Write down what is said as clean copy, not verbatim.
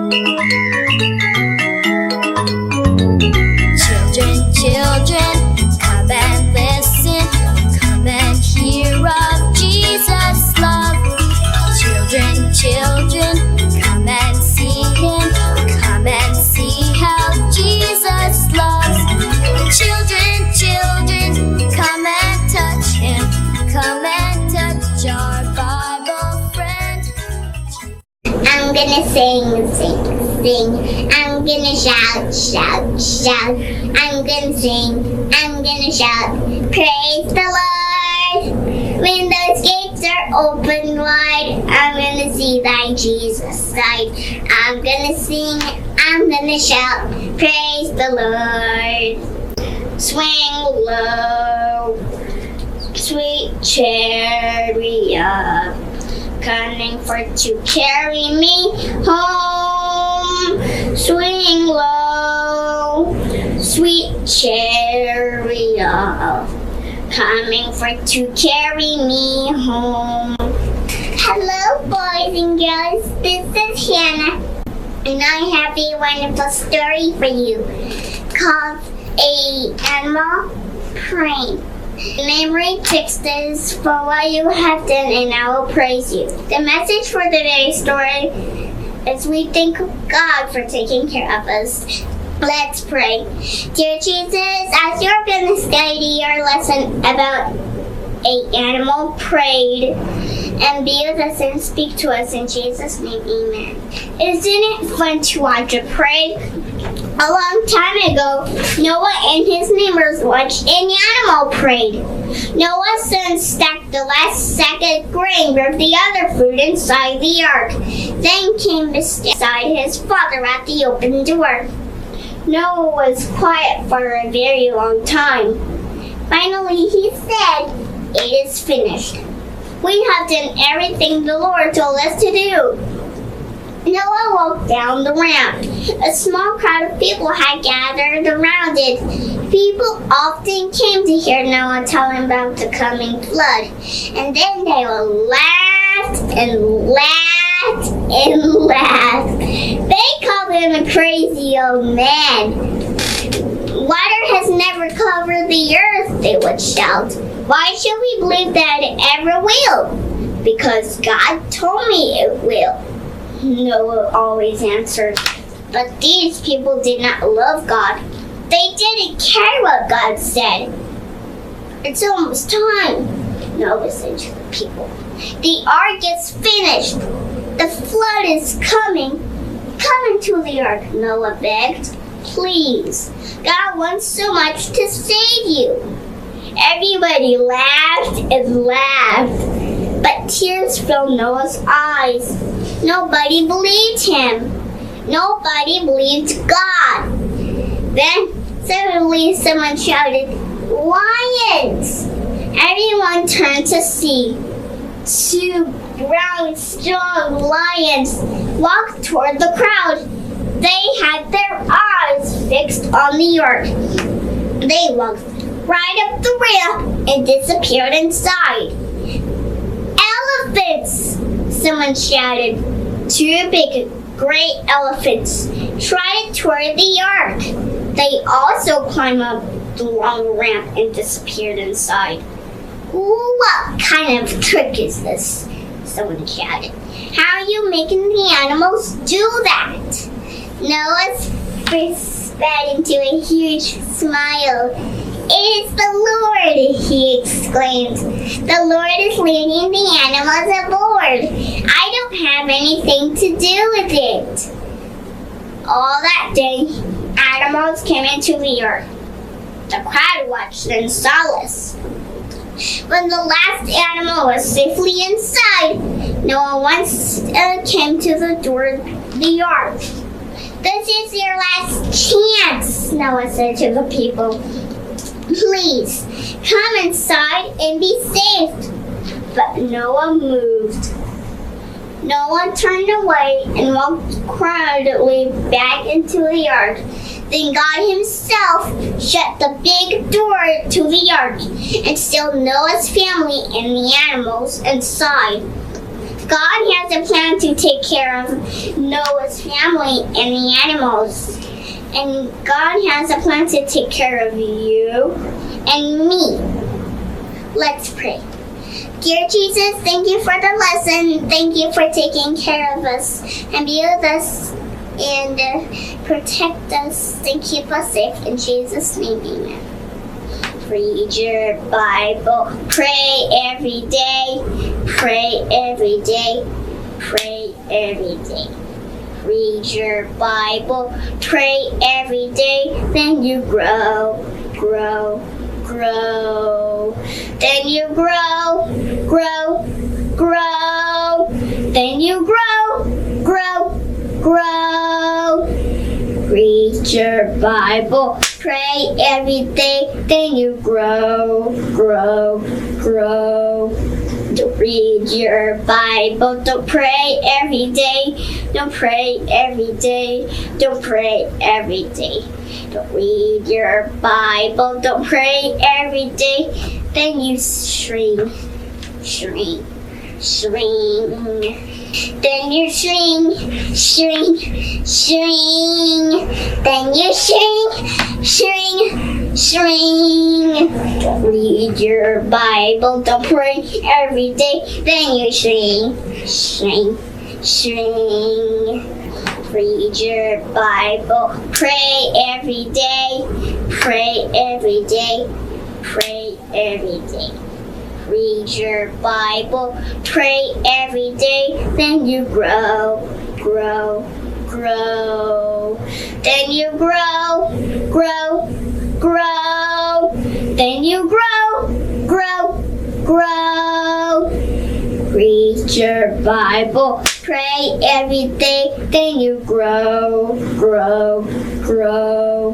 Children, children, come and listen. Come and hear of Jesus' love. Children, children, come and see Him. Come and see how Jesus loves. Children, children, come and touch Him. Come and touch our Bible friend. I'm gonna sing, sing, sing. I'm gonna shout, shout, shout. I'm gonna sing, I'm gonna shout. Praise the Lord. When those gates are open wide, I'm gonna see thy Jesus side. I'm gonna sing, I'm gonna shout. Praise the Lord. Swing low, sweet chariot, coming for to carry me home. Swing low, sweet chariot, coming for to carry me home. Hello, boys and girls. This is Hannah, and I have a wonderful story for you called A Animal Praying. Memory text is for what you have done, and I will praise you. The message for today's story is we thank God for taking care of us. Let's pray. Dear Jesus, as you're going to study your lesson about an animal prayed, and be with us and speak to us in Jesus' name, amen. Isn't it fun to watch a pray? A long time ago, Noah and his neighbors watched an animal prayed. Noah's son stacked the last sack of grain with the other food inside the ark, then came beside his father at the open door. Noah was quiet for a very long time. Finally, he said, "It is finished. We have done everything the Lord told us to do." Noah walked down the ramp. A small crowd of people had gathered around it. People often came to hear Noah tell him about the coming flood. And then they would laugh and laugh and laugh. They called him a crazy old man. "Water has never covered the earth," they would shout. "Why should we believe that it ever will?" "Because God told me it will," Noah always answered. But these people did not love God. They didn't care what God said. "It's almost time," Noah said to the people. "The ark is finished. The flood is coming. Come into the ark," Noah begged. "Please. God wants so much to save you." Everybody laughed and laughed, but tears filled Noah's eyes. Nobody believed him. Nobody believed God. Then suddenly someone shouted, "Lions!" Everyone turned to see. Two brown, strong lions walked toward the crowd. They had their eyes fixed on the ark. They walked right up the ramp and disappeared inside. "Elephants!" someone shouted. Two big, gray elephants trotted toward the ark. They also climbed up the long ramp and disappeared inside. "What kind of trick is this?" someone shouted. "How are you making the animals do that?" Noah's face spat into a huge smile. "It is the Lord," he exclaimed. "The Lord is leading the animals aboard. I don't have anything to do with it." All that day, animals came into the ark. The crowd watched in solace. When the last animal was safely inside, Noah once came to the door of the ark. "This is your last chance," Noah said to the people. "Please, come inside and be saved." But Noah moved. Noah turned away and walked quietly back into the ark. Then God himself shut the big door to the ark and sealed Noah's family and the animals inside. God has a plan to take care of Noah's family and the animals. And God has a plan to take care of you and me. Let's pray. Dear Jesus, thank you for the lesson. Thank you for taking care of us and be with us and protect us and keep us safe. In Jesus' name, amen. Read your Bible. Pray every day. Pray every day. Pray every day. Read your Bible. Pray every day. Then you grow, grow, grow. Then you grow, grow, grow. Then you grow, grow, grow. Read your Bible. Pray every day. Then you grow, grow, grow. Don't read your Bible. Don't pray every day. Don't pray every day. Don't pray every day. Don't read your Bible. Don't pray every day. Then you shrink, shrink, shrink. Then you shrink, shrink, shrink. Then you shrink, shrink, shrink. Don't read your Bible. Don't pray every day. Then you shrink, shrink, shrink. Read your Bible. Pray every day. Pray every day. Pray every day. Read your Bible. Pray every day. Then you grow, grow, grow. Then you grow, grow, grow. Then you grow, grow, grow. Read your Bible. Pray every day. Then you grow, grow, grow.